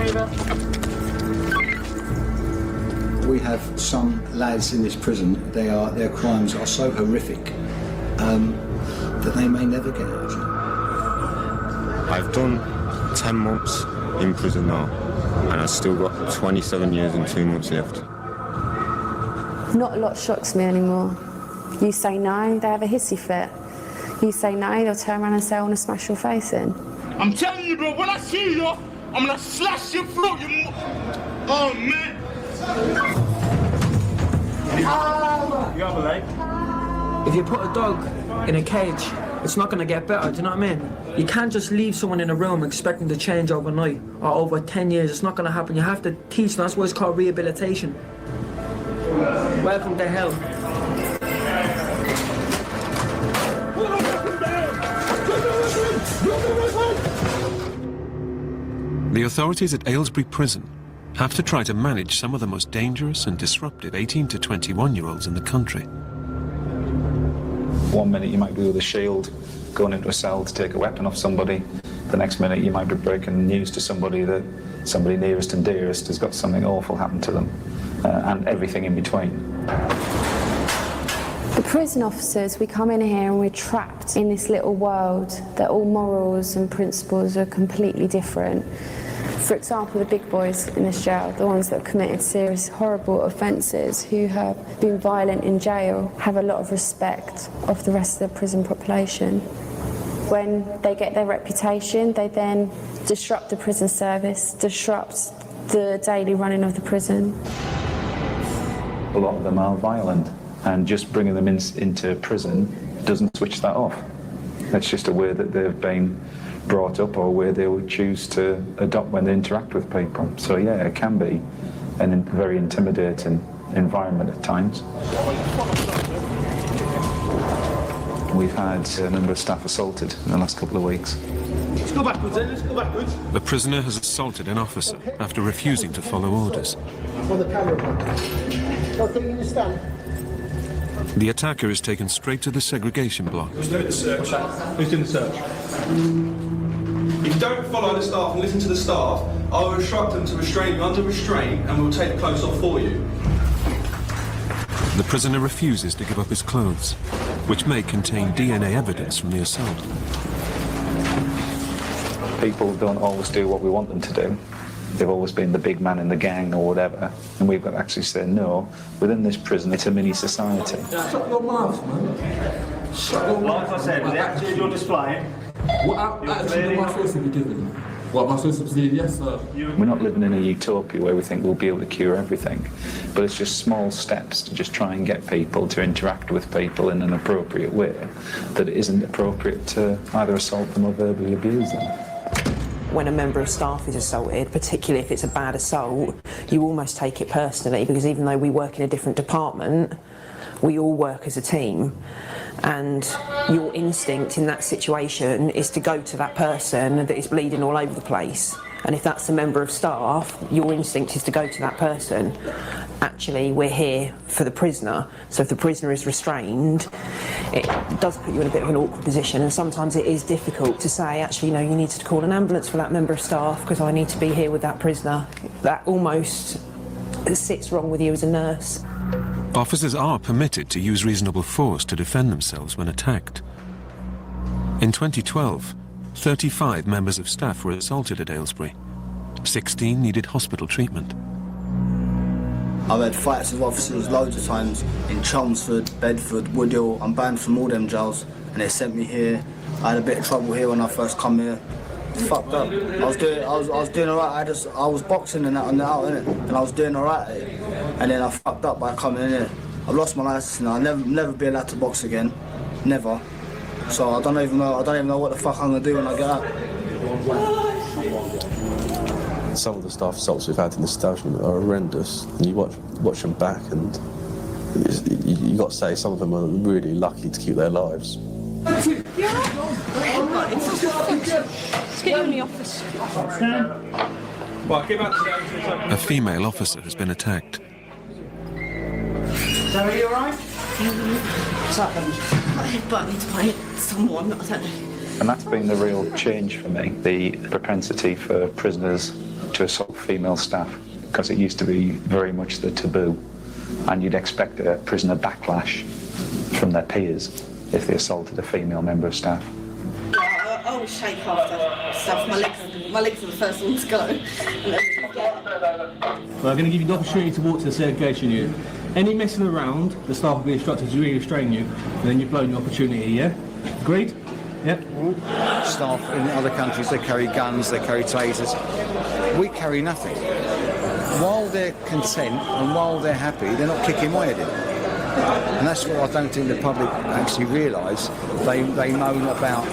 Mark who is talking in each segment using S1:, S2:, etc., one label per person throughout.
S1: favour.
S2: We have some lads in this prison, their crimes are so horrific that they may never get out.
S3: I've done 10 months in prison now, and I've still got 27 years and 2 months left.
S4: Not a lot shocks me anymore. You say no, they have a hissy fit. You say no, they'll turn around and say, I want to smash your face in.
S1: I'm telling you, bro, when I see you, I'm gonna slash your throat, you Oh, man. You have a leg?
S5: If you put a dog in a cage, it's not going to get better, do you know what I mean? You can't just leave someone in a room expecting to change overnight or over 10 years. It's not going to happen. You have to teach them. That's why it's called rehabilitation. Welcome to hell.
S6: The authorities at Aylesbury Prison have to try to manage some of the most dangerous and disruptive 18 to 21-year-olds in the country.
S7: One minute you might be with a shield, going into a cell to take a weapon off somebody. The next minute you might be breaking news to somebody that somebody nearest and dearest has got something awful happen to them, and everything in between.
S4: The prison officers, we come in here and we're trapped in this little world that all morals and principles are completely different. For example, the big boys in this jail, the ones that have committed serious, horrible offences, who have been violent in jail, have a lot of respect of the rest of the prison population. When they get their reputation, they then disrupt the prison service, disrupt the daily running of the prison.
S7: A lot of them are violent, and just bringing them into prison doesn't switch that off. That's just a way that they've been brought up, or where they would choose to adopt when they interact with people. So yeah, it can be a very intimidating environment at times. We've had a number of staff assaulted in the last couple of weeks.
S1: Let's go backwards then, let's go backwards.
S6: The prisoner has assaulted an officer after refusing to follow orders.
S2: On the camera. Okay, you stand.
S6: The attacker is taken straight to the segregation block.
S1: Who's doing the search? Who's doing the search? If you don't follow the staff and listen to the staff, I will instruct them to restrain you under restraint and we'll take the clothes off for you.
S6: The prisoner refuses to give up his clothes, which may contain DNA evidence from the assault.
S7: People don't always do what we want them to do. They've always been the big man in the gang or whatever, and we've got to actually say, no, within this prison it's a mini society.
S5: Shut your mouth, man. Shut your mouth.
S1: Like I said, with the attitude you're displaying...
S5: What attitude am I supposed to be giving? What am I supposed to be saying? Yes, sir.
S7: We're not living in a utopia where we think we'll be able to cure everything, but it's just small steps to just try and get people to interact with people in an appropriate way, that it isn't appropriate to either assault them or verbally abuse them.
S8: When a member of staff is assaulted, particularly if it's a bad assault, you almost take it personally, because even though we work in a different department, we all work as a team, and your instinct in that situation is to go to that person that is bleeding all over the place. And if that's a member of staff, your instinct is to go to that person. Actually, we're here for the prisoner, so if the prisoner is restrained, it does put you in a bit of an awkward position, and sometimes it is difficult to say, actually, no, you need to call an ambulance for that member of staff because I need to be here with that prisoner. That almost sits wrong with you as a nurse.
S6: Officers are permitted to use reasonable force to defend themselves when attacked. In 2012, 35 members of staff were assaulted at Aylesbury. 16 needed hospital treatment.
S2: I've had fights with officers loads of times in Chelmsford, Bedford, Woodhill. I'm banned from all them jails, and they sent me here. I had a bit of trouble here when I first come here. It's fucked up. I was doing alright. I was boxing and that on the out, innit? And I was doing alright, and then I fucked up by coming in here. I've lost my license now. I'll never be allowed to box again, never. So I don't even know what the fuck I'm gonna do when I get out.
S9: Some of the staff assaults we've had in the establishment are horrendous, and you watch them back, and you got to say some of them are really lucky to keep their lives.
S10: Let's get you in the office.
S6: A female officer has been attacked.
S1: So are you alright?
S10: What's happened? I headbutted by someone, I don't know.
S7: And that's been the real change for me, the propensity for prisoners to assault female staff, because it used to be very much the taboo, and you'd expect a prisoner backlash from their peers if they assaulted a female member of staff.
S10: I always shake after stuff. My legs are the first one to go.
S11: Well, I'm going to give you the opportunity to walk to the segregation unit. Any messing around, the staff will be instructed to restrain you, and then you've blown your opportunity, yeah? Agreed? Yep.
S12: Staff in other countries, they carry guns, they carry tasers. We carry nothing. While they're content and while they're happy, they're not kicking my head in. And that's what I don't think the public actually realise. They moan about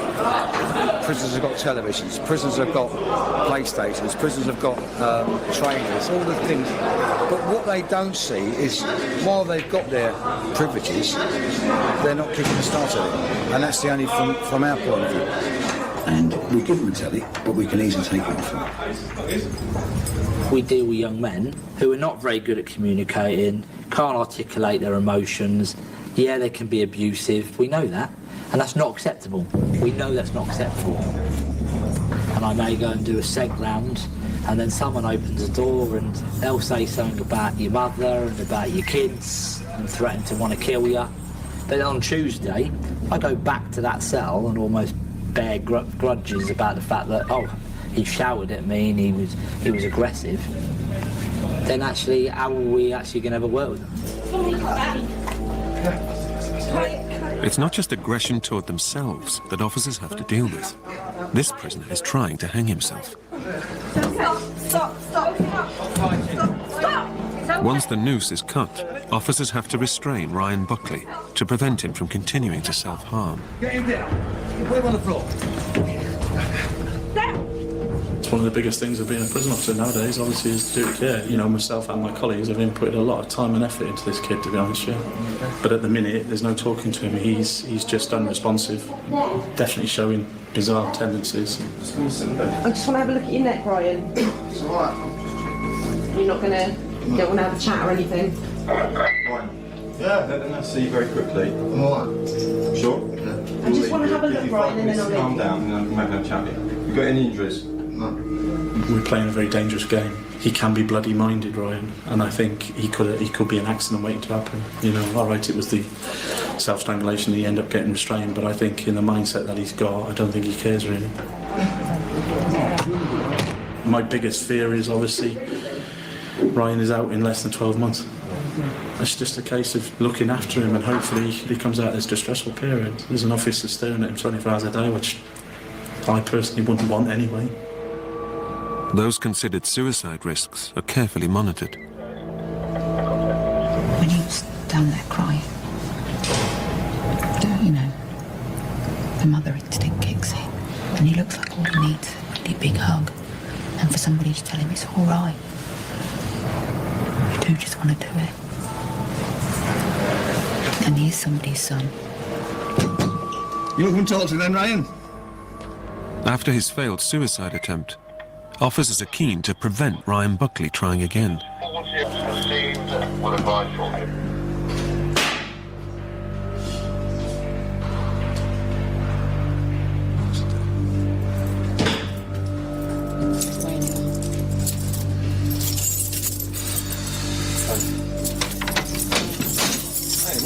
S12: prisoners have got televisions, prisoners have got PlayStations, prisoners have got trainers, all the things. But what they don't see is while they've got their privileges, they're not kicking the start of it. And that's the only from our point of view.
S13: And we give them a telly, but we can easily take it off them.
S14: We deal with young men who are not very good at communicating, can't articulate their emotions. Yeah, they can be abusive, we know that, and that's not acceptable. We know that's not acceptable. And I may go and do a seg round, and then someone opens the door and they'll say something about your mother and about your kids and threaten to want to kill you. Then on Tuesday, I go back to that cell and almost bear grudges about the fact that, oh, he shouted at me and he was aggressive. Then actually, how are we actually going to ever work with them?
S6: It's not just aggression toward themselves that officers have to deal with. This prisoner is trying to hang himself.
S10: Stop!
S6: Once the noose is cut, officers have to restrain Ryan Buckley to prevent him from continuing to self-harm.
S11: Get him down. Put him on the floor.
S15: It's one of the biggest things of being a prison officer nowadays, obviously, is duty care. You know, myself and my colleagues have inputted a lot of time and effort into this kid, to be honest with you. But at the minute, there's no talking to him. He's just unresponsive, definitely showing bizarre tendencies.
S10: I just want to have a look at your neck, Ryan.
S2: It's all right.
S10: You don't want to have a chat or anything?
S1: Yeah, then I'll see you very quickly.
S2: I'm all right.
S1: Sure?
S10: I just want to have a look, Ryan, and then I'll
S1: calm
S10: leave.
S1: down and I can have a chat with you. You got any injuries?
S2: No.
S15: We're playing a very dangerous game. He can be bloody minded, Ryan, and I think he could be an accident waiting to happen. You know, all right, it was the self-strangulation, he ended up getting restrained, but I think in the mindset that he's got, I don't think he cares really. My biggest fear is obviously Ryan is out in less than 12 months. It's just a case of looking after him and hopefully he comes out of this distressful period. There's an officer staring at him 24 hours a day, which I personally wouldn't want anyway.
S6: Those considered suicide risks are carefully monitored.
S16: When he was down there crying, you know, the mother instinct kicks in, and he looks like all he needs is a really big hug, and for somebody to tell him it's all right. You do just want to do it. And he is somebody's son.
S13: You look and talk to them, Ryan.
S6: After his failed suicide attempt, officers are keen to prevent Ryan Buckley trying again.
S1: Hey, what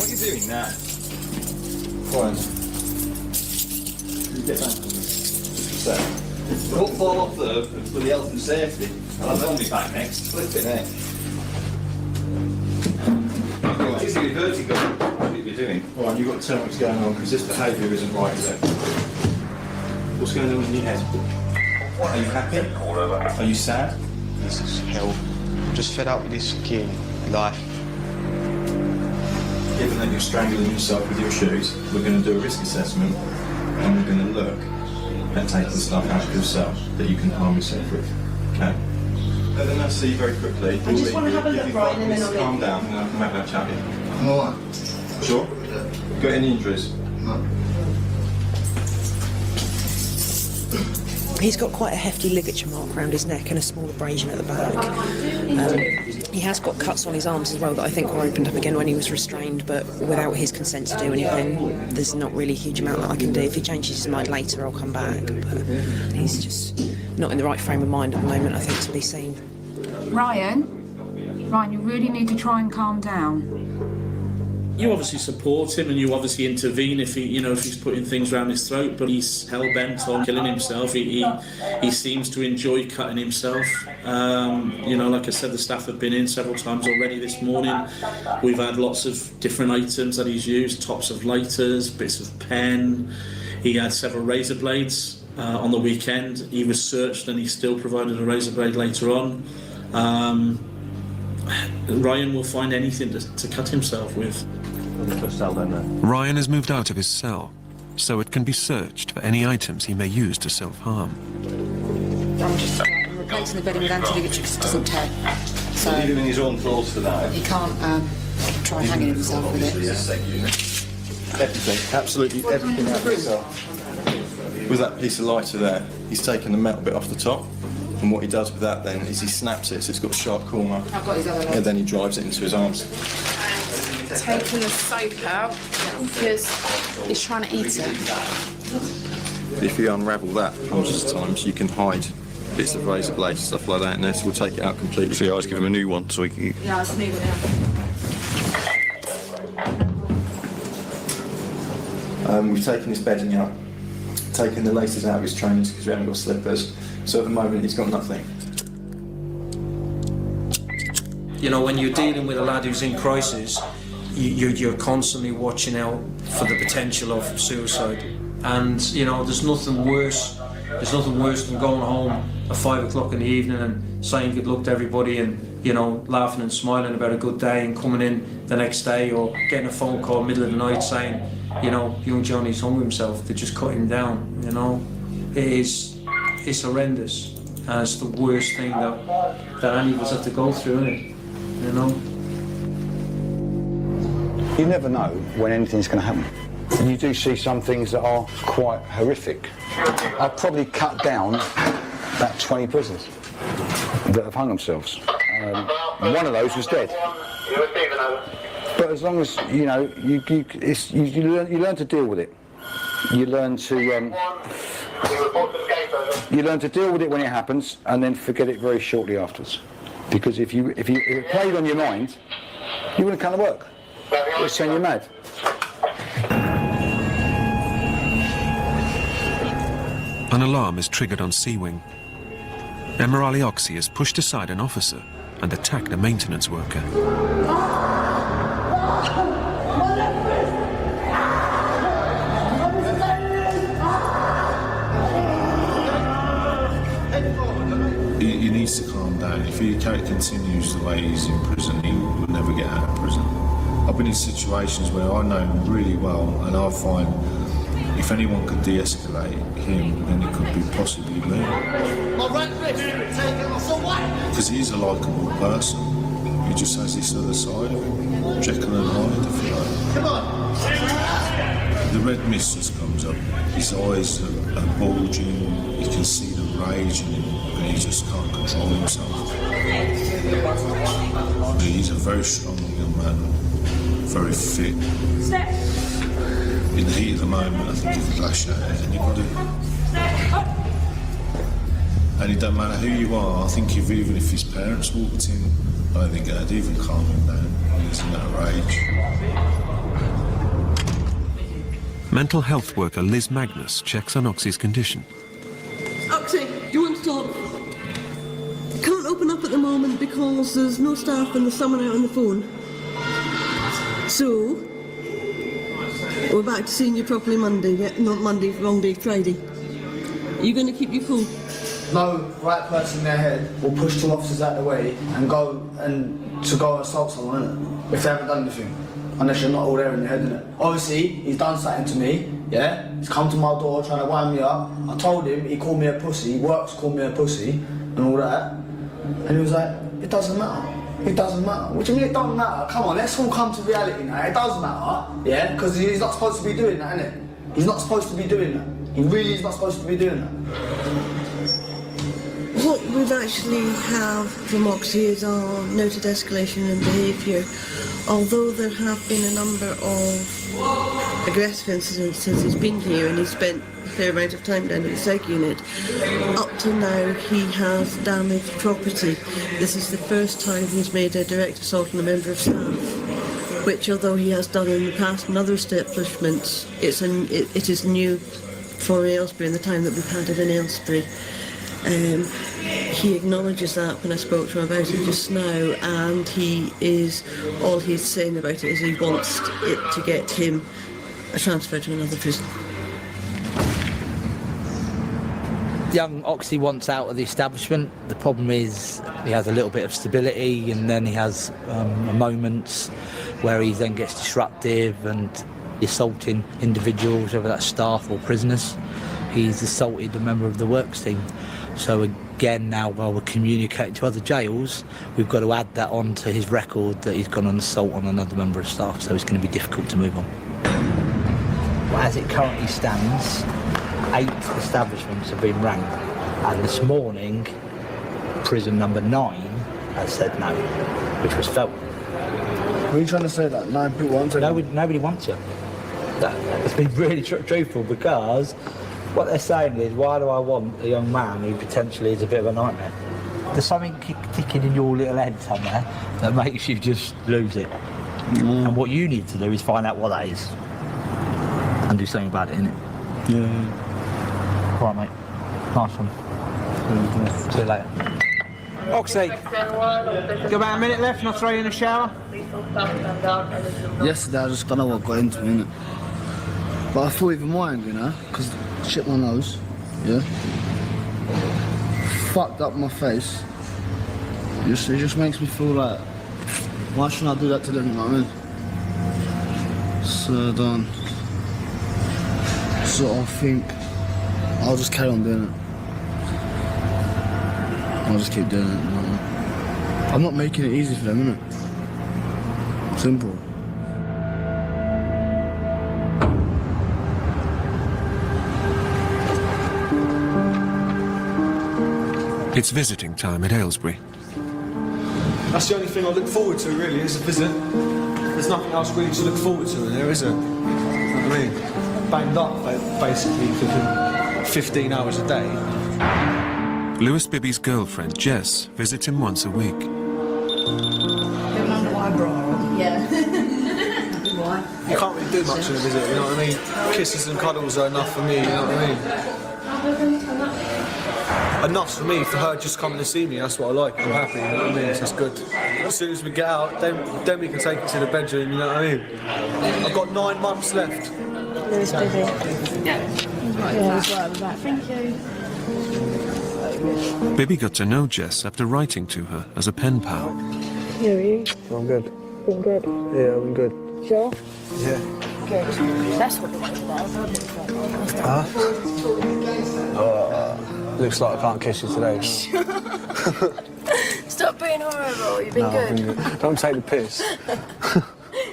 S1: are you doing now? Ryan, can you get back on this? Just a sec. Don't fall off for the health and safety. I'll have me back next. Flip it, eh? It's your vertigo. What are you doing? Right, you've got to tell me what's going on because this behaviour isn't right, is it? What's going on in your head? Are you happy? Are you sad?
S17: This is hell. I'm just fed up with this kid life.
S1: Given that you're strangling yourself with your shoes, we're going to do a risk assessment and we're going to look at taking stuff out of yourself that you can harm yourself with. Okay? And then I'll see you very quickly.
S10: I just want to have a look, Ryan, and then I'll
S1: calm
S10: leave.
S1: down and I can have a chat with you.
S2: I'm all right.
S1: Sure? Got any injuries?
S2: No.
S8: He's got quite a hefty ligature mark around his neck and a small abrasion at the back. He has got cuts on his arms as well that I think were opened up again when he was restrained, but without his consent to do anything, there's not really a huge amount that I can do. If he changes his mind later, I'll come back. But he's just not in the right frame of mind at the moment, I think, to be seen.
S16: Ryan, you really need to try and calm down.
S15: You obviously support him and you obviously intervene if he's putting things around his throat, but he's hell bent on killing himself. He seems to enjoy cutting himself. Like I said, the staff have been in several times already this morning. We've had lots of different items that he's used, tops of lighters, bits of pen. He had several razor blades on the weekend. He was searched and he still provided a razor blade later on. Ryan will find anything to cut himself with.
S6: Ryan has moved out of his cell, so it can be searched for any items he may use to self-harm.
S16: I'm replacing the bedding with anti-ligature because it doesn't tear. So
S1: leave him in his own clothes tonight.
S16: He can't try hanging himself with it.
S9: Everything, absolutely everything out of the cell. With that piece of lighter there, he's taken the metal bit off the top. And what he does with that then is he snaps it so it's got a sharp corner.
S16: I've got his other one.
S9: And then he drives it into his arms.
S16: Taking the soap out because he's trying to eat it.
S9: If you unravel that hundreds of times, you can hide bits of razor blades and stuff like that in there, so we'll take it out completely. So you always give him a new one so he can...
S16: Yeah, I'll move it out.
S9: We've taken his bedding out, taken the laces out of his trainers because we haven't got slippers. So at the moment he's got nothing.
S5: When you're dealing with a lad who's in crisis, you're constantly watching out for the potential of suicide. And there's nothing worse than going home at 5 o'clock in the evening and saying good luck to everybody and laughing and smiling about a good day and coming in the next day or getting a phone call middle of the night saying young Johnny's hung himself. They just cut him down. It's horrendous, and it's the worst thing that any of us have to go through, isn't it?
S12: You never know when anything's going to happen. You do see some things that are quite horrific. I've probably cut down about 20 prisoners that have hung themselves. One of those was dead. But as long as you learn to deal with it. You learn to deal with it when it happens, and then forget it very shortly afterwards. Because if it played on your mind, you wouldn't come to work. It would send you mad.
S6: An alarm is triggered on C Wing. Emirali Oxy has pushed aside an officer and attacked a maintenance worker.
S18: He needs to calm down. If he continues the way he's in prison, he will never get out of prison. I've been in situations where I know him really well, and I find if anyone could de-escalate him, then it could be possibly me. Because he's a likeable person. He just has this other side of him, Jekyll and Hyde, if you like. Come on. The red mist just comes up. His eyes are bulging. You can see the rage in him, and he just can't control himself. He's a very strong young man, very fit. In the heat of the moment, I think he could lash out at anybody. And it don't matter who you are. I think even if his parents walked in, I don't think I'd even calm him down. He's in that rage.
S6: Mental health worker Liz Magnus checks on Oxy's condition.
S19: Oxy, do you want to talk? Can't open up at the moment because there's no staff and there's someone out on the phone. So, we're back to seeing you properly Monday, yeah? Not Monday, wrong day, Friday. Are you going to keep your cool?
S2: No right person in their head will push two officers out of the way and go and assault someone, innit? If they haven't done anything. Unless you're not all there in your head, innit? Obviously, he's done something to me, yeah? He's come to my door trying to wind me up. I told him he called me a pussy, Works called me a pussy, and all that. And he was like, it doesn't matter. It doesn't matter. What do you mean it doesn't matter? Come on, let's all come to reality now. It does matter, yeah? Because he's not supposed to be doing that, innit? He's not supposed to be doing that. He really is not supposed to be doing that.
S19: What we've actually have from Oxy is our noted escalation in behaviour. Although there have been a number of aggressive incidents since he's been here, and he's spent a fair amount of time down at the psych unit. Up to now, he has damaged property. This is the first time he's made a direct assault on a member of staff, which, although he has done in the past in other establishments, it is new for Aylesbury in the time that we've had it in Aylesbury. He acknowledges that when I spoke to him about it just now, and all he's saying about it is he wants it to get him transferred to another prison.
S14: Young Oxy wants out of the establishment. The problem is he has a little bit of stability, and then he has moments where he then gets disruptive and assaulting individuals, whether that's staff or prisoners. He's assaulted a member of the works team. So again, now while we're communicating to other jails, we've got to add that on to his record that he's gone on assault on another member of staff, so it's going to be difficult to move on. Well, as it currently stands, 8 establishments have been rang, and this morning prison number 9 has said no, which was Felton.
S2: What are you trying to say, that 9 people want to?
S14: Nobody wants it. It's been really truthful, because what they're saying is, why do I want a young man who potentially is a bit of a nightmare? There's something ticking in your little head somewhere that makes you just lose it. And what you need to do is find out what that is and do something about it, innit? Yeah. All right, mate. Nice one. See you later.
S5: Oxy, got about a minute left and I'll throw you in the shower.
S2: Yesterday I just don't know what got into me, innit? But I thought even mind, you know, because shit my nose, yeah? Fucked up my face. It just makes me feel like, why shouldn't I do that to them, you know what I mean? So I think I'll just carry on doing it. I'll just keep doing it, you know? I'm not making it easy for them, innit? Simple.
S6: It's visiting time at Aylesbury.
S9: That's the only thing I look forward to, really, is a visit. There's nothing else really to look forward to in there, is there? You know what I mean? Banged up, basically, for 15 hours a day.
S6: Lewis Bibby's girlfriend, Jess, visits him once a week.
S10: Yeah.
S9: You can't really do much in a visit, you know what I mean? Kisses and cuddles are enough for me, you know what I mean? Enough for me, for her just coming to see me, that's what I like. I'm happy, you know what I mean? It's good. As soon as we get out, then we can take it to the bedroom, you know what I mean? I've got 9 months left.
S4: Lewis Bibby. Yeah. He's right at the back. Thank you.
S6: Bibby got to know Jess after writing to her as a pen pal.
S4: How are you?
S9: I'm good.
S4: Been good?
S9: Yeah, I'm good.
S4: Sure?
S9: Yeah.
S4: Good. That's what it was about.
S9: Looks like I can't kiss you today.
S4: Stop being horrible, you've been good.
S9: Don't take the piss.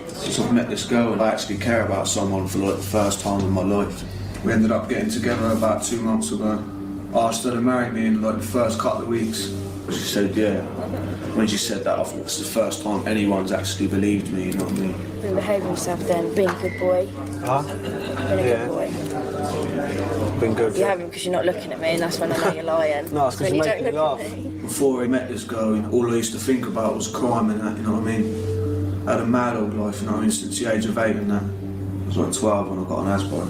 S18: Since I've met this girl, and I actually care about someone for like the first time in my life. We ended up getting together about 2 months ago. I asked her to marry me in like the first couple of weeks. She said yeah. When she said that, I thought it's the first time anyone's actually believed me, you know what I mean?
S4: Been behaving yourself then, being a good boy.
S9: Huh?
S4: Been a good boy.
S9: Been good.
S4: You haven't because you're not looking at me, and that's when I know you're lying.
S18: No, it's because
S4: When
S18: you
S4: you
S18: make me
S4: don't
S18: laugh.
S4: look at me.
S18: Before I met this girl, all I used to think about was crime and that, you know what I mean? I had a mad old life, you know what I mean, since the age of 8 and that. I was like 12 when I got an Aylesbury.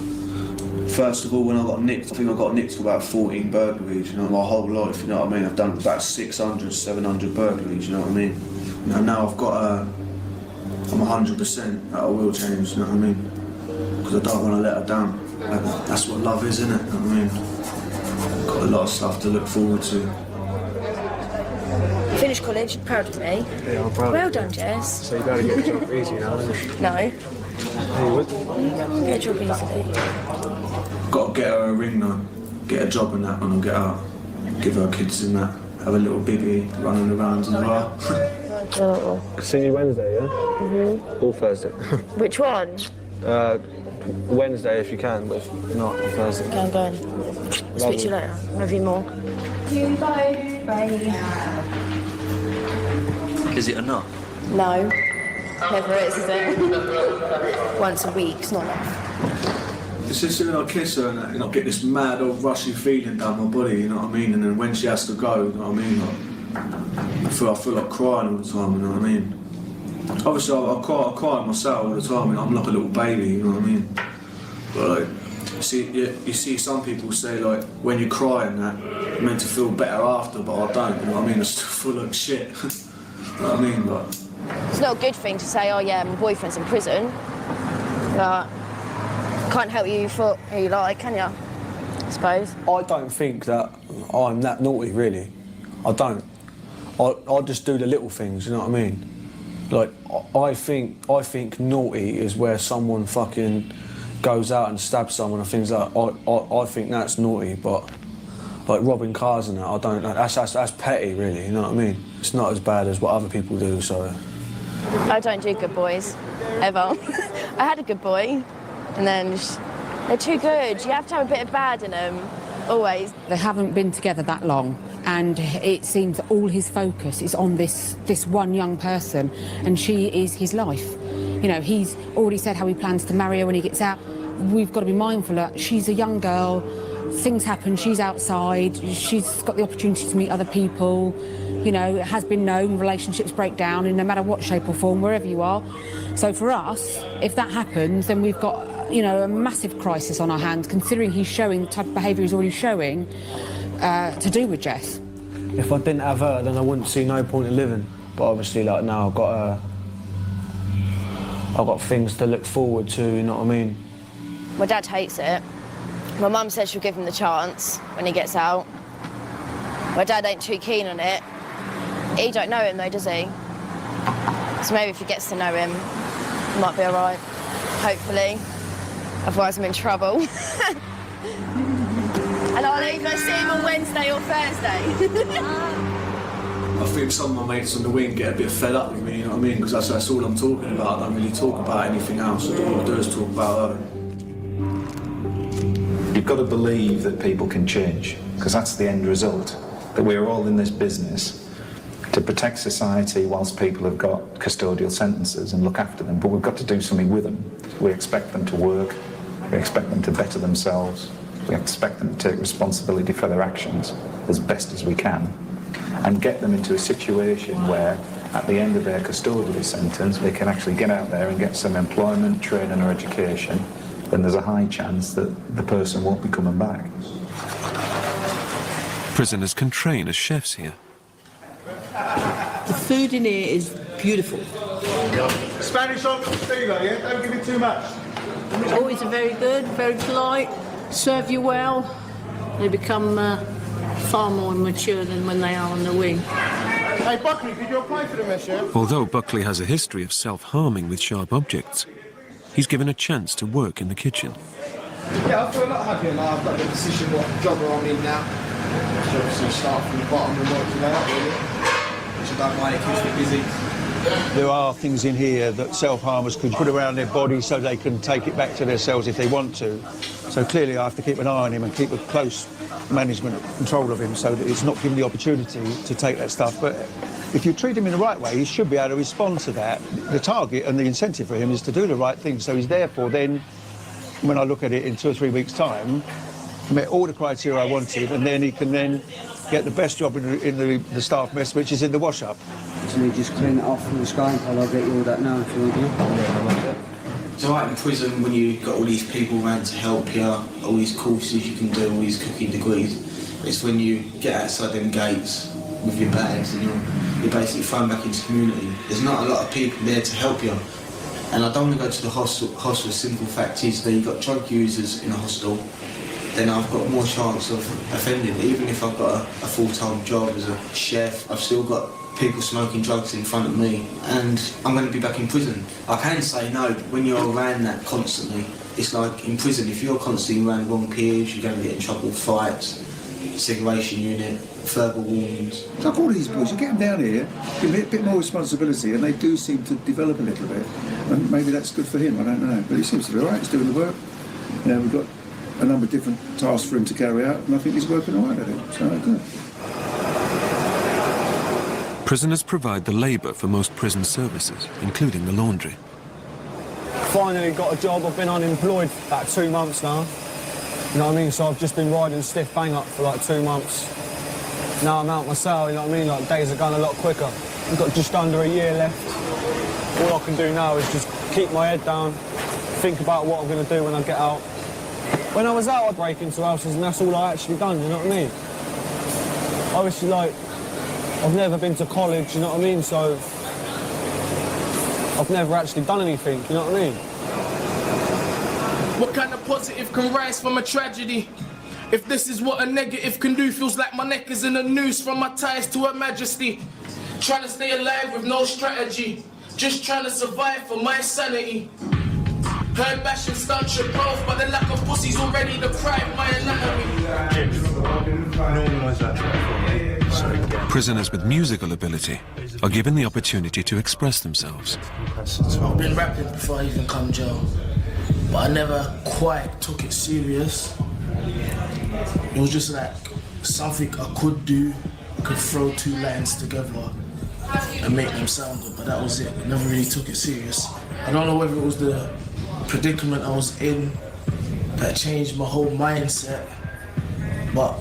S18: First of all, when I got nicked, I think I got nicked for about 14 burglaries, you know, my whole life, you know what I mean? I've done about 600, 700 burglaries, you know what I mean? Now I've got I'm 100% that I will change, you know what I mean? Because I don't want to let her down. That's what love is, isn't it? You know what I mean? Got a lot of stuff to look forward to.
S4: You finished college, proud of me.
S9: Yeah, I'm proud.
S4: Well done, Jess.
S9: So you better get a job easy now, don't you?
S4: No.
S9: You would?
S4: Get a job easily.
S18: Got to get her a ring though, get a job and that when I get out. Give her kids and that, have a little baby running around in the bar.
S9: See you Wednesday, yeah?
S4: Mm-hmm.
S9: Or Thursday.
S4: Which one?
S9: Wednesday if you can, but if not, Thursday.
S4: Okay, I'm going. I'll speak to you later. Love you more. Bye. Bye.
S14: Is it enough?
S4: No.
S20: Never is it? Once a week's not enough.
S9: It's just, I kiss her and I get this mad old rushy feeling down my body, you know what I mean? And then when she has to go, you know what I mean? Like, I feel like crying all the time, you know what I mean? Obviously, I cry myself all the time, and I'm like a little baby, you know what I mean? But like, you see some people say like, when you cry and that, you're meant to feel better after, but I don't, you know what I mean? I still feel like shit, you know what I mean? But
S20: It's not a good thing to say, oh yeah, my boyfriend's in prison. But can't help you for who you like, can you? I suppose.
S9: I don't think that I'm that naughty, really. I don't. I just do the little things, you know what I mean? Like, I think naughty is where someone fucking goes out and stabs someone and things like that. I think that's naughty, but like robbing cars and that, I don't. That's petty, really, you know what I mean? It's not as bad as what other people do, so.
S20: I don't do good boys, ever. I had a good boy, and then they're too good. You have to have a bit of bad in them, always.
S16: They haven't been together that long, and it seems that all his focus is on this one young person, and she is his life. You know, he's already said how he plans to marry her when he gets out. We've got to be mindful that she's a young girl, things happen, she's outside, she's got the opportunity to meet other people. You know, it has been known relationships break down in no matter what shape or form, wherever you are. So for us, if that happens, then we've got, you know, a massive crisis on our hands, considering he's showing the type of behaviour he's already showing to do with Jess.
S9: If I didn't have her, then I wouldn't see no point in living. But obviously, like now, I've got things to look forward to, you know what I mean?
S20: My dad hates it. My mum says she'll give him the chance when he gets out. My dad ain't too keen on it. He don't know him though, does he? So maybe if he gets to know him, he might be alright. Hopefully. Otherwise I'm in trouble. And I'll either see him on Wednesday or Thursday.
S9: I think some of my mates on the wing get a bit fed up with me, you know what I mean? Because that's all I'm talking about. I don't really talk about anything else. All I do is talk about her.
S7: You've got to believe that people can change, because that's the end result. That we're all in this business to protect society whilst people have got custodial sentences and look after them, but we've got to do something with them. We expect them to work, we expect them to better themselves, we expect them to take responsibility for their actions as best as we can, and get them into a situation where at the end of their custodial sentence they can actually get out there and get some employment, training or education. Then there's a high chance that the person won't be coming back.
S6: Prisoners can train as chefs here.
S19: The food in here is beautiful.
S21: Spanish on Stilo, yeah? Don't give me too much.
S19: Always very good, very polite, serve you well. They become far more mature than when they are on the wing.
S21: Hey, Buckley, did you apply for the mess, yeah?
S6: Although Buckley has a history of self-harming with sharp objects, he's given a chance to work in the kitchen.
S21: Yeah, I feel a lot happier now. I've got the decision what job I'm in now. So obviously start from the bottom and work your way up, really. Which I don't mind, it keeps me busy.
S22: There are things in here that self-harmers could put around their body so they can take it back to their cells if they want to. So clearly I have to keep an eye on him and keep a close management control of him so that it's not given the opportunity to take that stuff. But if you treat him in the right way, he should be able to respond to that. The target and the incentive for him is to do the right thing. So he's therefore then, when I look at it in 2 or 3 weeks' time, met all the criteria I wanted, and then he can then get the best job in the staff mess, which is in the wash-up.
S2: So you just clean it off from the sky, and I'll get you all that now if you want to.
S23: It's alright in prison when you've got all these people around to help you, all these courses you can do, all these cooking degrees. It's when you get outside them gates with your bags and you're basically thrown back into community. There's not a lot of people there to help you. And I don't want to go to the hostel. The simple fact is that you've got drug users in a hostel, then I've got more chance of offending. Even if I've got a full-time job as a chef, I've still got people smoking drugs in front of me, and I'm going to be back in prison. I can say no, but when you're around that constantly, it's like in prison, if you're constantly around wrong peers, you're going to get in trouble, fights, segregation unit, verbal warnings.
S13: It's like all these boys, you get them down here, give them a bit more responsibility, and they do seem to develop a little bit. And maybe that's good for him, I don't know. But he seems to be all right, he's doing the work. You know, we've got a number of different tasks for him to carry out, and I think he's working all right at it, so good.
S6: Prisoners provide the labour for most prison services, including the laundry.
S21: Finally got a job. I've been unemployed about 2 months now. You know what I mean? So I've just been riding stiff bang up for like 2 months. Now I'm out my cell, you know what I mean? Like days are going a lot quicker. I've got just under a year left. All I can do now is just keep my head down, think about what I'm going to do when I get out. When I was out, I'd break into houses and that's all I actually done, you know what I mean? Obviously, like, I've never been to college, you know what I mean? So I've never actually done anything, you know what I mean?
S3: What kind of positive can rise from a tragedy? If this is what a negative can do, feels like my neck is in a noose from my ties to Her Majesty. Trying to stay alive with no strategy, just trying to survive for my sanity. Heard bashing stunts your growth, but the lack of pussy's already deprived my anatomy.
S6: Prisoners with musical ability are given the opportunity to express themselves.
S3: I've been rapping before I even come jail, but I never quite took it serious. It was just like something I could do. I could throw 2 lines together and make them sound good, but that was it. I never really took it serious. I don't know whether it was the predicament I was in that changed my whole mindset, but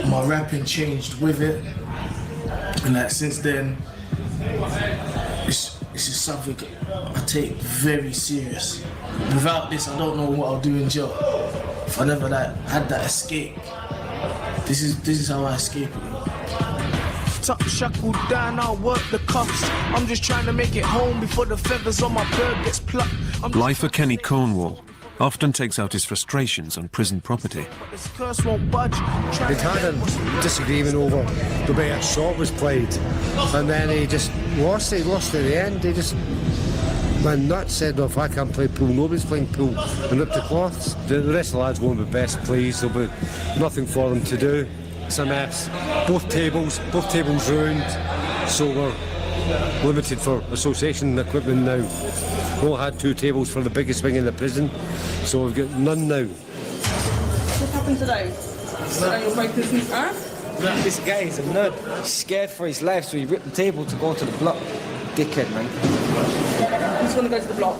S3: my rapping changed with it. And like since then, it's just something I take very serious. Without this, I don't know what I'll do in jail. If I never had that escape, this is how I escape it.
S11: Tuck shackled down, I'll work the cuffs. I'm just trying to make it home before the feathers on my bird gets plucked.
S6: Lifer Kenny Cornwall often takes out his frustrations on prison property.
S11: This curse won't budge.
S17: They'd had a disagreement over the way a shot was played, and then he just lost. He lost at the end. He just went nuts, said, "Well, if I can't play pool, nobody's playing pool," and ripped the cloths. The rest of the lads won't be best pleased. There'll be nothing for them to do. It's a mess. Both tables ruined, so we're limited for association equipment now. We all had 2 tables for the biggest wing in the prison, so we've got none now.
S10: What happened today? You'll break this arm?
S21: This guy is a nerd. He's scared for his life, so he ripped the table to go to the block. Dickhead, man.
S10: He's going to go to the block.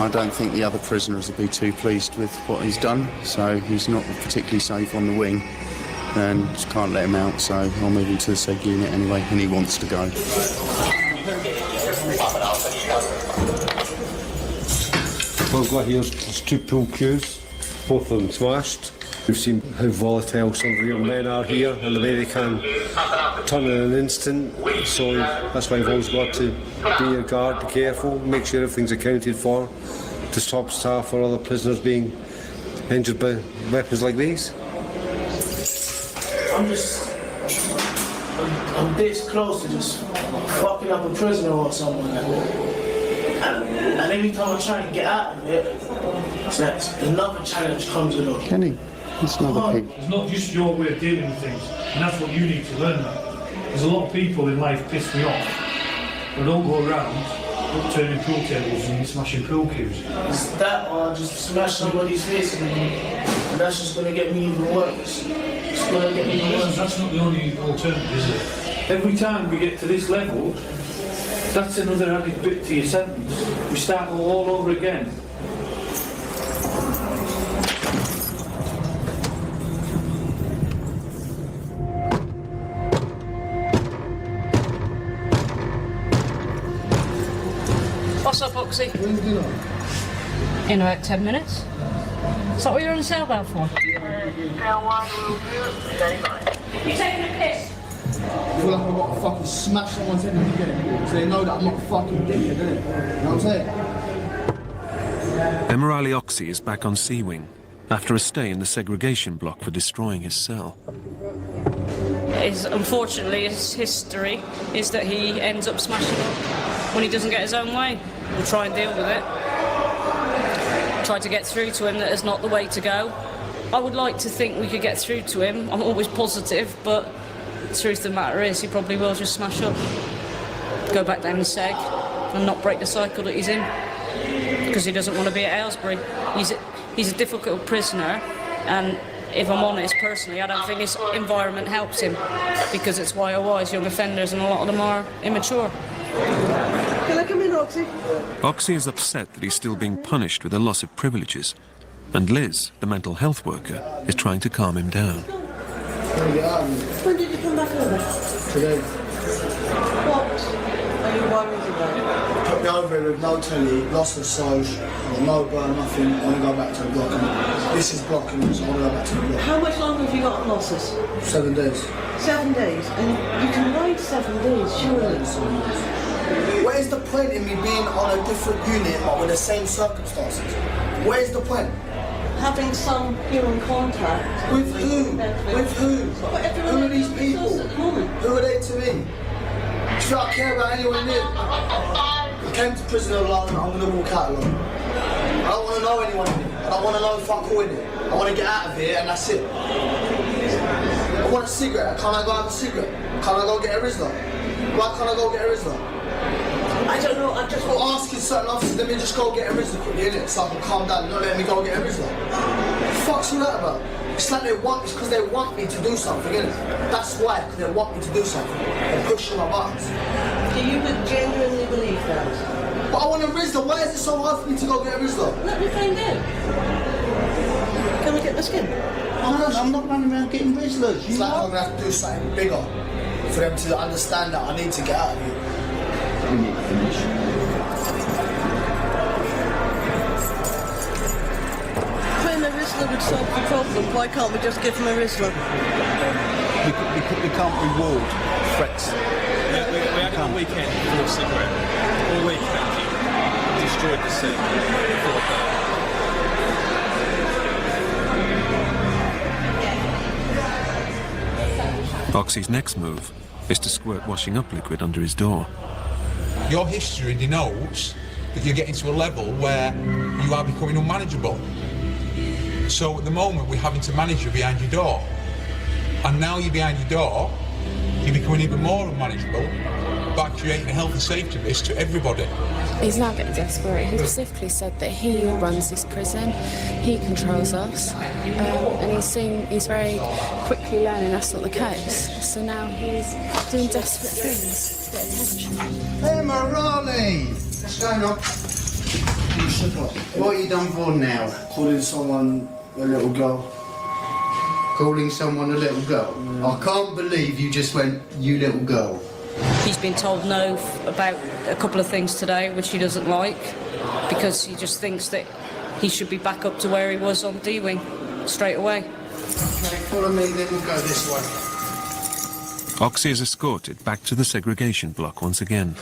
S24: I don't think the other prisoners will be too pleased with what he's done, so he's not particularly safe on the wing, and just can't let him out, so I'll move him to the seg unit anyway, and he wants to go.
S17: What we've got here is 2 pool cues, both of them smashed. We've seen how volatile some of the young men are here and the way they can turn in an instant, so that's why we've always got to be on guard, be careful, make sure everything's accounted for, to stop staff or other prisoners being injured by weapons like these.
S3: I'm this close to just fucking up a prisoner or someone. And every time I try and get out of it, it's like another challenge comes along.
S24: Kenny, it's another pig.
S25: It's not just your way of dealing with things, and that's what you need to learn that. There's a lot of people in life piss me off, but don't go around turning pool tables and smashing pool cues.
S3: It's that or I just smash somebody's face and that's just going to get me even worse. It's going to get me even worse.
S25: That's not the only alternative, is it? Every time we get to this level, that's another added bit to your sentence. We start all over again.
S10: What's up, Oxy?
S26: In about 10 minutes. Is that what you're on the cell bell for?
S10: You taking a piss?
S21: I feel like I've got to fucking smash someone's head in again, so they know that I'm not a fucking dickhead, innit? You know what I'm saying?
S6: Emirali Oxy is back on C Wing after a stay in the segregation block for destroying his cell.
S26: Unfortunately, his history is that he ends up smashing up when he doesn't get his own way. We'll try and deal with it. Try to get through to him that is not the way to go. I would like to think we could get through to him. I'm always positive, but the truth of the matter is he probably will just smash up. Go back down the seg and not break the cycle that he's in. Because he doesn't want to be at Aylesbury. He's a difficult prisoner, and if I'm honest, personally, I don't think his environment helps him, because it's YOYs, young offenders, and a lot of them are immature.
S19: Can I come in, Oxy?
S6: Oxy is upset that he's still being punished with the loss of privileges, and Liz, the mental health worker, is trying to calm him down.
S19: When did you come back over?
S2: Today.
S19: What are you worried about?
S2: Put me over here with no telly, lost the Soj, no burn, nothing. I want to go back to the block. And this is blocking me, so I want to go back to the block.
S19: How much longer have you got on losses?
S2: 7 days.
S19: 7 days? And you can ride 7 days, surely?
S2: Where's the point in me being on a different unit but with the same circumstances? Where's the point?
S19: Having some human contact.
S2: With who? With who? Who are these people? Who are they to me? Do you think I care about anyone here? I came to prison alone and I'm going to walk out alone. I don't want to know anyone in here. I don't want to know fuck all in here. I want to get out of here and that's it. I want a cigarette. Can't I go have a cigarette? Can't I go get a Rizla? Why can't I go get a Rizla?
S19: I don't know, I'm just
S2: asking certain officers, let me just go get a Rizla quickly, innit? So I can calm down and not let me go get a Rizla. What the fuck's all that about? It's like it's because they want me to do something, innit? That's why, because they want me to do something. They're pushing my buttons.
S19: Do you genuinely believe that?
S2: But I want a Rizla. Why is it so hard for me to go get a Rizla?
S19: Let me find out. Can we get the skin?
S2: I'm not running around getting Rizlas. It's like I'm going to have to do something bigger for them to understand that I need to get out of here.
S19: When a Rizla would solve the problem, why can't we just give him a Rizla?
S22: We can't reward threats.
S1: We had it on weekend for a cigarette. All weekend he destroyed the scene.
S6: Oxy's next move is to squirt washing up liquid under his door.
S5: Your history denotes that you're getting to a level where you are becoming unmanageable. So at the moment we're having to manage you behind your door. And now you're behind your door, you're becoming even more unmanageable by creating a health and safety risk to everybody.
S4: He's now getting desperate. He specifically said that he runs this prison, he controls us, and he's very quickly learning that's not the case. So now he's doing desperate things to get attention.
S8: Hey, Morale! What's going on? What are you done for now?
S2: Calling someone a little girl.
S8: Calling someone a little girl? I can't believe you just went, you little girl.
S26: He's been told no about a couple of things today, which he doesn't like, because he just thinks that he should be back up to where he was on D-Wing straight away.
S8: Okay, follow me, then we'll go this way.
S6: Oxy is escorted back to the segregation block once again.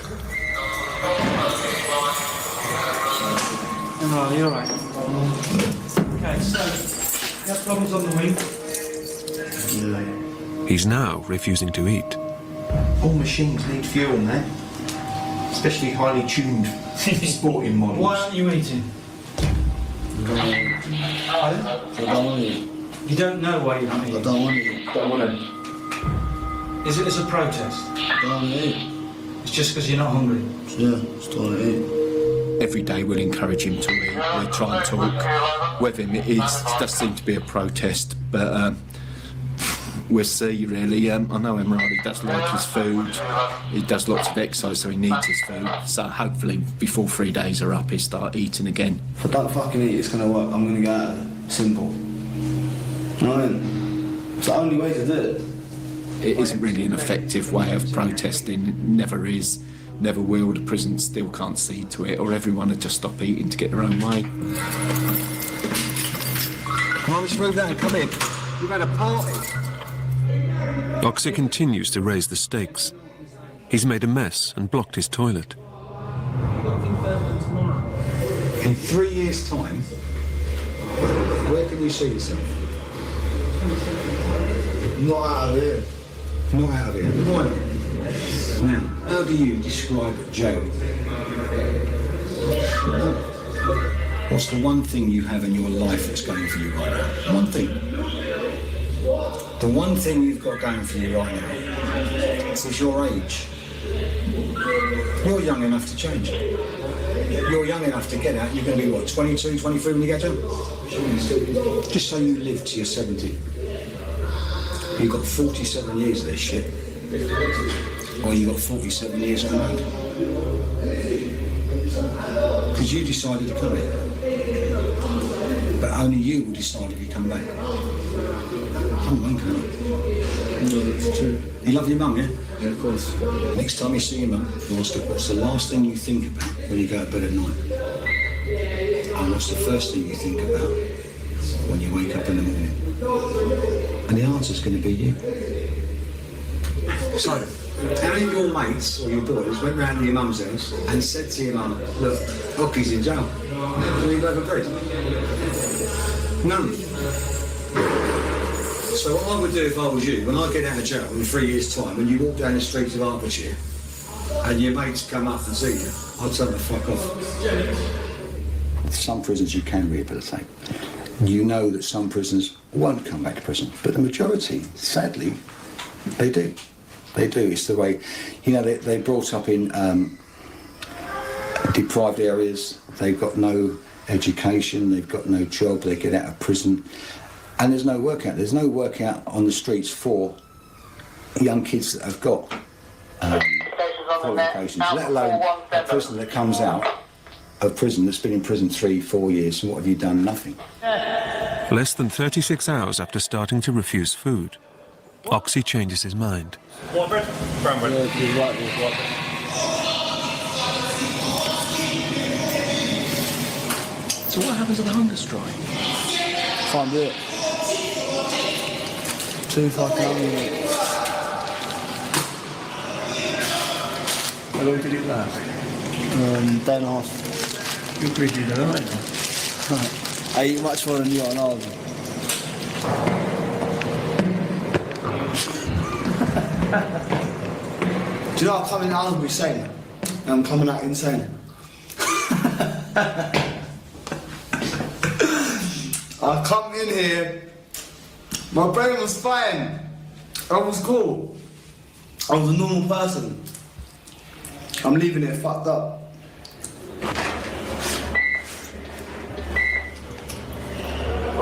S25: No, you're right. Okay, so you have problems on the wing?
S6: He's now refusing to eat.
S8: All machines need fuel, man. Especially highly tuned sporting models.
S25: Why aren't you eating?
S2: I don't want to eat.
S25: You don't know why you're not eating?
S2: I don't want to eat. Don't want to.
S25: Is it as a protest?
S2: I don't want to eat.
S25: It's just because you're not hungry?
S2: Yeah, just don't want to eat.
S12: Every day we'll encourage him to eat. We'll try and talk with him. It does seem to be a protest, but we'll see, really. I know Emirati does like his food. He does lots of exercise, so he needs his food. So hopefully before 3 days are up, he'll start eating again.
S2: If I don't fucking eat, it's going to work. I'm going to get out of it. Simple. You know what I mean? It's the only way to do it.
S12: It isn't really an effective way of protesting. Never is. Never will. The prison still can't see to it, or everyone would just stop eating to get their own way.
S8: Come on, let's move down. Come in. You've had a party.
S6: Oxy continues to raise the stakes. He's made a mess and blocked his toilet.
S8: In 3 years' time, where can you see yourself?
S2: Not out of here.
S8: Not out of here. Why not? Now, how do you describe jail? What's the one thing you have in your life that's going for you right now? One thing. The one thing you've got going for you right now is your age. You're young enough to change it. You're young enough to get out. You're going to be, what, 22, 23 when you get out? Just say you live to your 70. You've got 47 years of this shit. Or you've got 47 years on the road. Because you decided to come here. But only you will decide if you come back. Oh, man, come on. No, that's true. You love your mum, yeah? Yeah, of course. Next time you see your mum, what's the last thing you think about when you go to bed at night? And what's the first thing you think about when you wake up in the morning? And the answer's going to be you. So, how many of your mates or your boys went round to your mum's house and said to your mum, look, Bucky's in jail. Will you go for bread? None. So what I would do if I was you, when I get out of jail in 3 years' time, when you walk down the streets of Hertfordshire and your mates come up and see you, I'd tell them to fuck off.
S9: Some prisons you can rehabilitate. You know that some prisoners won't come back to prison, but the majority, sadly, they do. They do. It's the way, you know, they're brought up in deprived areas. They've got no education. They've got no job. They get out of prison. And there's no work out. There's no work out on the streets for young kids that have got qualifications, let alone a prisoner that comes out of prison that's been in prison 3-4 years. And what have you done? Nothing.
S6: Less than 36 hours after starting to refuse food, Oxy changes his mind.
S1: What bread? Brown bread.
S22: So what happens to the hunger strike?
S3: Can't do it. Too fucking hungry.
S22: How long did it last?
S3: Day and a half.
S22: You're pretty good, aren't you?
S3: I eat much more than you on ours. Do you know I'm coming out of insane? I'm coming out insane. I come in here, my brain was fine. I was cool. I was a normal person. I'm leaving it fucked up.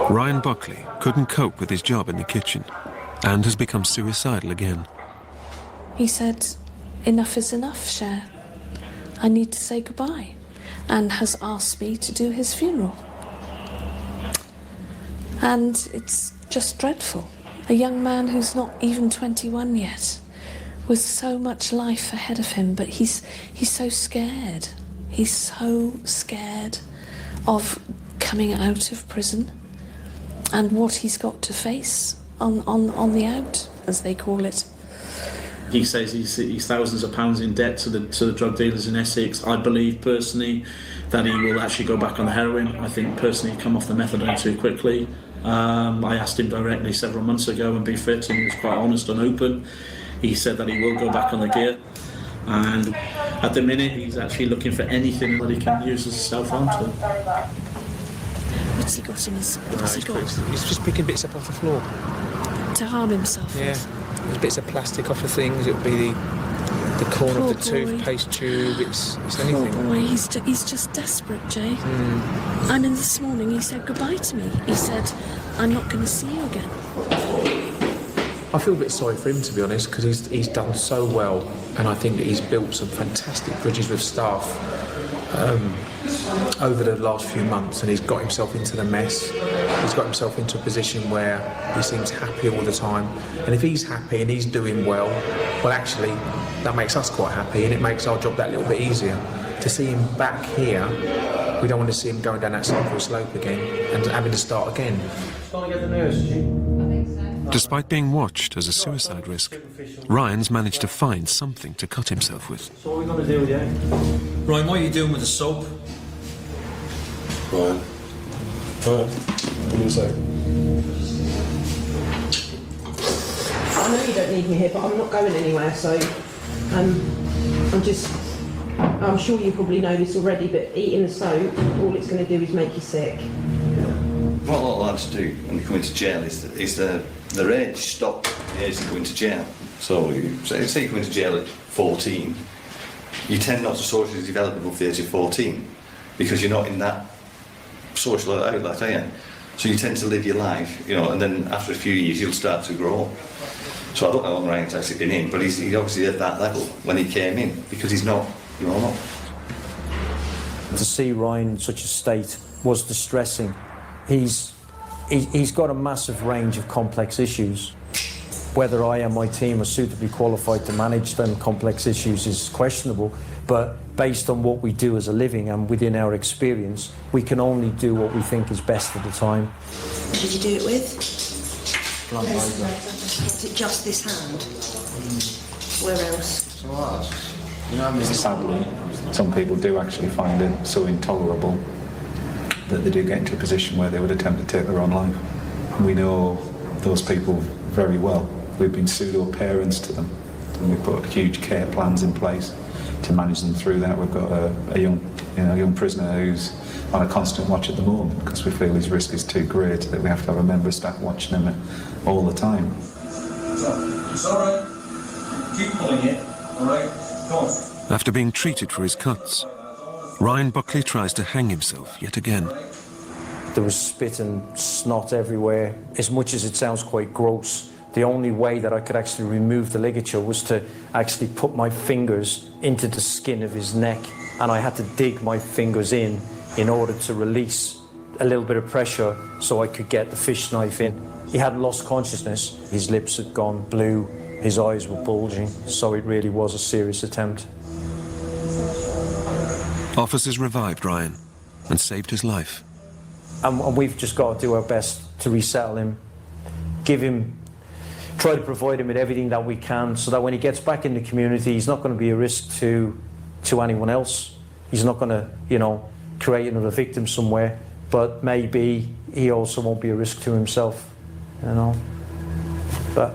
S6: Ryan Buckley couldn't cope with his job in the kitchen and has become suicidal again.
S14: He said, enough is enough, Cher. I need to say goodbye, and has asked me to do his funeral. And it's just dreadful. A young man who's not even 21 yet, with so much life ahead of him, but he's so scared. He's so scared of coming out of prison and what he's got to face on the out, as they call it.
S15: He says he's thousands of pounds in debt to the drug dealers in Essex. I believe personally that he will actually go back on the heroin. I think personally he'd come off the methadone too quickly. I asked him directly several months ago and be fit, and he was quite honest and open. He said that he will go back on the gear, and at the minute he's actually looking for anything that he can use as a self-harm tool.
S14: What's he got in his... What's he got?
S16: He's just picking bits up off the floor.
S14: To harm himself with?
S16: Yeah, there's bits of plastic off of things. It'll be the corner of the toothpaste tube. It's anything.
S14: Poor boy, he's just desperate, Jay. And then this morning he said goodbye to me. He said, I'm not going to see you again.
S16: I feel a bit sorry for him, to be honest, because he's done so well, and I think that he's built some fantastic bridges with staff over the last few months, and he's got himself into the mess. He's got himself into a position where he seems happy all the time, and if he's happy and he's doing well, actually that makes us quite happy, and it makes our job that little bit easier. To see him back here, we don't want to see him going down that slippery slope again and having to start again. Trying to get the nurse,
S6: Despite being watched as a suicide risk, Ryan's managed to find something to cut himself with.
S16: So what are we going to do, yeah?
S1: Ryan, what are you doing with the soap?
S18: Ryan. What do you say?
S20: I know you don't need me here, but I'm not going anywhere, so I'm sure you probably know this already, but eating the soap, all it's going to do is make you sick.
S27: What a lot of lads do when they come into jail is their age stop the age they go into jail. So say you come into jail at 14, you tend not to socially develop above the age of 14. because you're not in that social outlet, are you? So you tend to live your life, and then after a few years you'll start to grow up. So I don't know how long Ryan's actually been in, but he's obviously at that level when he came in, because he's not, not.
S7: To see Ryan in such a state was distressing. He's got a massive range of complex issues. Whether I and my team are suitably qualified to manage them complex issues is questionable, but based on what we do as a living and within our experience, we can only do what we think is best at the time.
S19: Who did you do it with? Is it just this hand? Where else?
S10: Sadly, some people do actually find it so intolerable that they do get into a position where they would attempt to take their own life. We know those people very well. We've been pseudo-parents to them, and we've put huge care plans in place to manage them through that. We've got a young prisoner who's on a constant watch at the moment because we feel his risk is too great that we have to have a member of staff watching him all the time.
S8: It's all right. Keep pulling it. All right. Come on.
S6: After being treated for his cuts, Ryan Buckley tries to hang himself yet again.
S7: There was spit and snot everywhere. As much as it sounds quite gross, the only way that I could actually remove the ligature was to actually put my fingers into the skin of his neck, and I had to dig my fingers in order to release a little bit of pressure so I could get the fish knife in. He hadn't lost consciousness. His lips had gone blue, his eyes were bulging, so it really was a serious attempt.
S6: Officers revived Ryan and saved his life.
S7: And we've just got to do our best to resettle him, try to provide him with everything that we can so that when he gets back in the community, he's not going to be a risk to anyone else. He's not going to, create another victim somewhere, but maybe he also won't be a risk to himself, But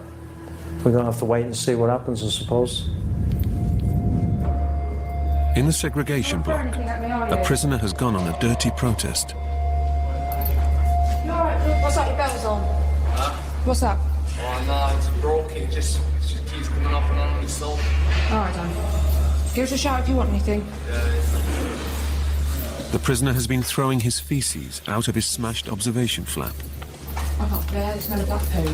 S7: we're going to have to wait and see what happens, I suppose.
S6: In the segregation block, a prisoner has gone on a dirty protest.
S11: What's that? Your bell's on.
S13: Huh?
S11: What's that?
S13: Oh no, it's broke. It just keeps coming up and on itself.
S11: All right, Dan. Give us a shout if you want anything.
S6: The prisoner has been throwing his feces out of his smashed observation flap.
S11: I can't bear the smell of that poo.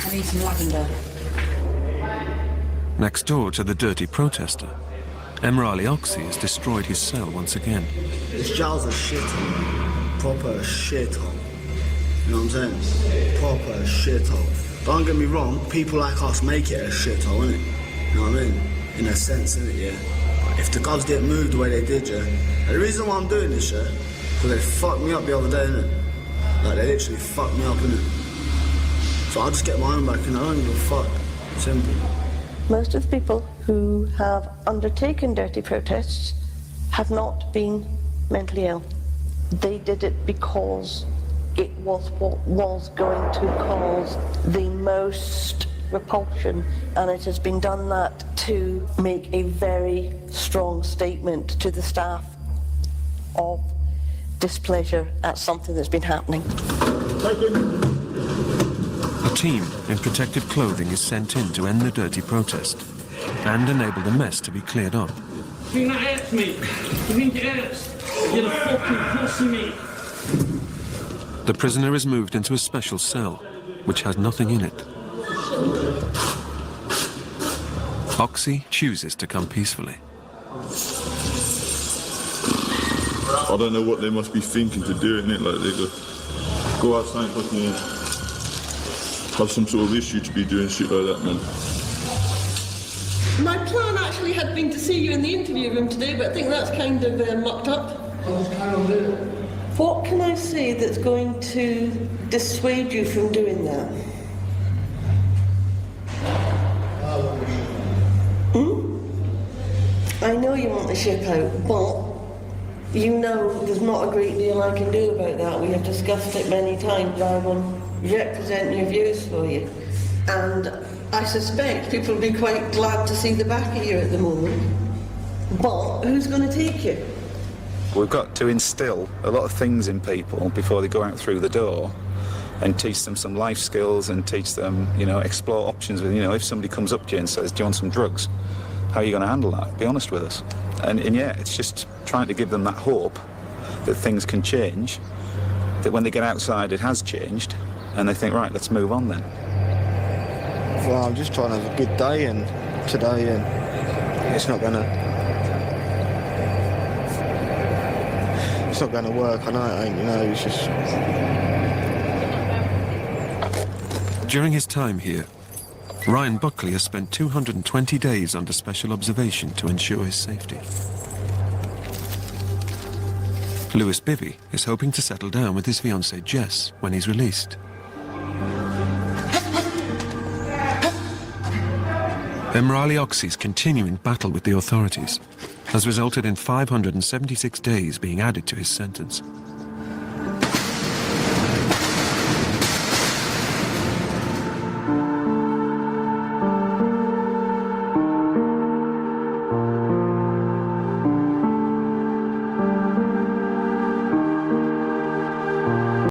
S11: I need some lavender.
S6: Next door to the dirty protester, Emrali Oxy has destroyed his cell once again.
S2: This jail's a shithole. Proper shithole. You know what I'm saying? Proper shithole. Don't get me wrong, people like us make it a shithole, innit? You know what I mean? In a sense, innit, yeah? But if the guns didn't move the way they did, yeah? And the reason why I'm doing this, yeah? Because they fucked me up the other day, innit? Like, they literally fucked me up, innit? So I'll just get my own back and I don't give a fuck. Simple.
S19: Most of the people who have undertaken dirty protests have not been mentally ill. They did it because it was what was going to cause the most repulsion, and it has been done that to make a very strong statement to the staff of displeasure at something that's been happening.
S6: A team in protective clothing is sent in to end the dirty protest and enable the mess to be cleared up.
S13: Do not hurt me. You think it hurts? You're the fucking pussy, mate.
S6: The prisoner is moved into a special cell, which has nothing in it. Oxy chooses to come peacefully.
S17: I don't know what they must be thinking to do in it, like they go outside and fucking have some sort of issue to be doing shit like that, man.
S19: My plan actually had been to see you in the interview room today, but I think that's kind of mucked up. What can I say that's going to dissuade you from doing that? I know you want the ship out, but you know there's not a great deal I can do about that. We have discussed it many times. I will represent your views for you. And I suspect people will be quite glad to see the back of you at the moment. But who's going to take you?
S23: We've got to instill a lot of things in people before they go out through the door and teach them some life skills and teach them, explore options with, if somebody comes up to you and says, do you want some drugs? How are you going to handle that? Be honest with us. And yeah, it's just trying to give them that hope that things can change, that when they get outside it has changed, and they think, right, let's move on then.
S2: Well, I'm just trying to have a good day and today, and it's not going to work. I know it ain't, you know, it's just...
S6: During his time here, Ryan Buckley has spent 220 days under special observation to ensure his safety. Lewis Bibby is hoping to settle down with his fiancée Jess when he's released. Emrali Oxy's continuing battle with the authorities has resulted in 576 days being added to his sentence.